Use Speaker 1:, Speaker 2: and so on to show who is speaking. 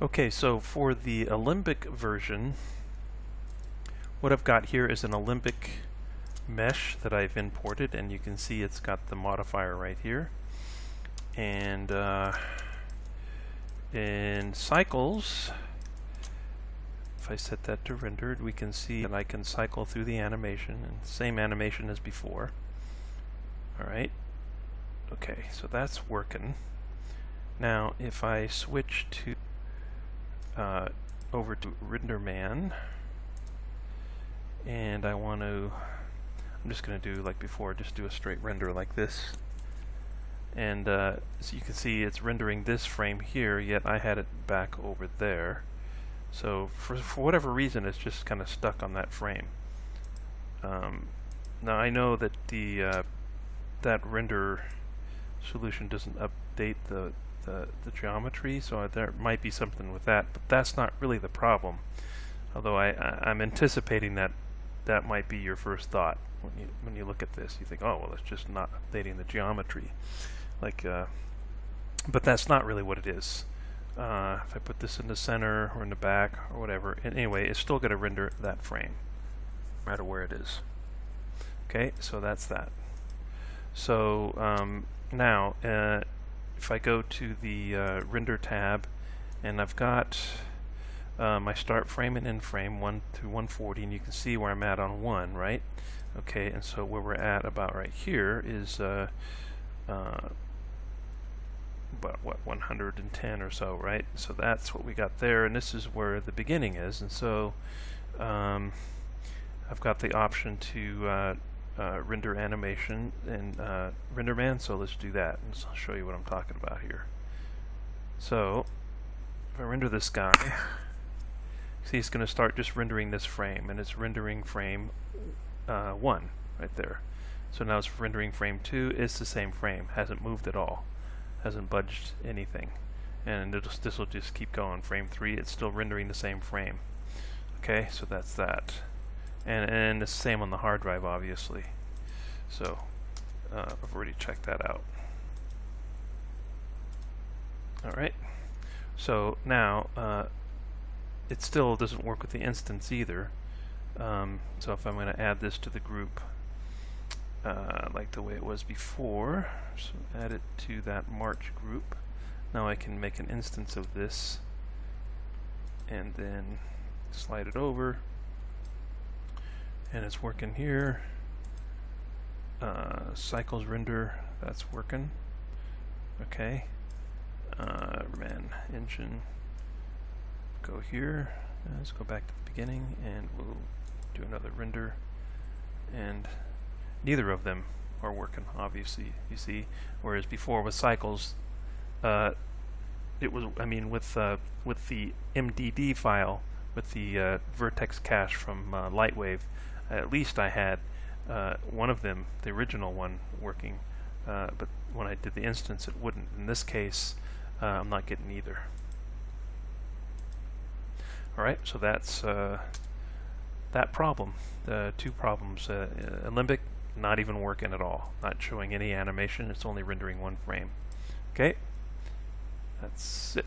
Speaker 1: Okay, so for the Alembic version, what I've got here is an Alembic mesh that I've imported, and you can see it's got the modifier right here. And in cycles, if I set that to rendered, we can see that I can cycle through the animation, and same animation as before. Alright, okay, so that's working. Now if I switch to over to Renderman, and I want to, I'm just going to do like before, just do a straight render like this. And so you can see it's rendering this frame here, yet I had it back over there. So for whatever reason, it's just kind of stuck on that frame. Now I know that the that render solution doesn't update the geometry, so there might be something with that, but that's not really the problem. Although I'm anticipating that that might be your first thought when you look at this. You think, oh well, it's just not updating the geometry, like. But that's not really what it is. If I put this in the center or in the back or whatever, and anyway, it's still going to render that frame, no matter where it is. Okay, so that's that. So now, if I go to the render tab, and I've got my start frame and end frame 1 through 140, and you can see where I'm at on 1, right? Okay, and so where we're at about right here is about what, 110 or so, right? So that's what we got there, and this is where the beginning is. And so I've got the option to render animation in Renderman, so let's do that, and I'll show you what I'm talking about here. So if I render this guy, see it's going to start just rendering this frame, and it's rendering frame 1 right there. So now it's rendering frame 2. It's the same frame, hasn't moved at all, hasn't budged anything, and this will just keep going. Frame 3, it's still rendering the same frame. Okay, so that's that, and the same on the hard drive, obviously. So I've already checked that out. Alright, so now it still doesn't work with the instance either. So if I'm going to add this to the group like the way it was before, so add it to that March group. Now I can make an instance of this and then slide it over, and it's working here. Cycles render, that's working. Okay. Man engine, go here. Let's go back to the beginning, and we'll do another render. And neither of them are working, obviously. You see, whereas before with cycles, it was, I mean, with the MDD file, with the vertex cache from Lightwave, at least I had one of them, the original one, working. But when I did the instance, it wouldn't. In this case, I'm not getting either. Alright, so that's that problem. The two problems. Alembic, not even working at all. Not showing any animation. It's only rendering one frame. Okay, that's it.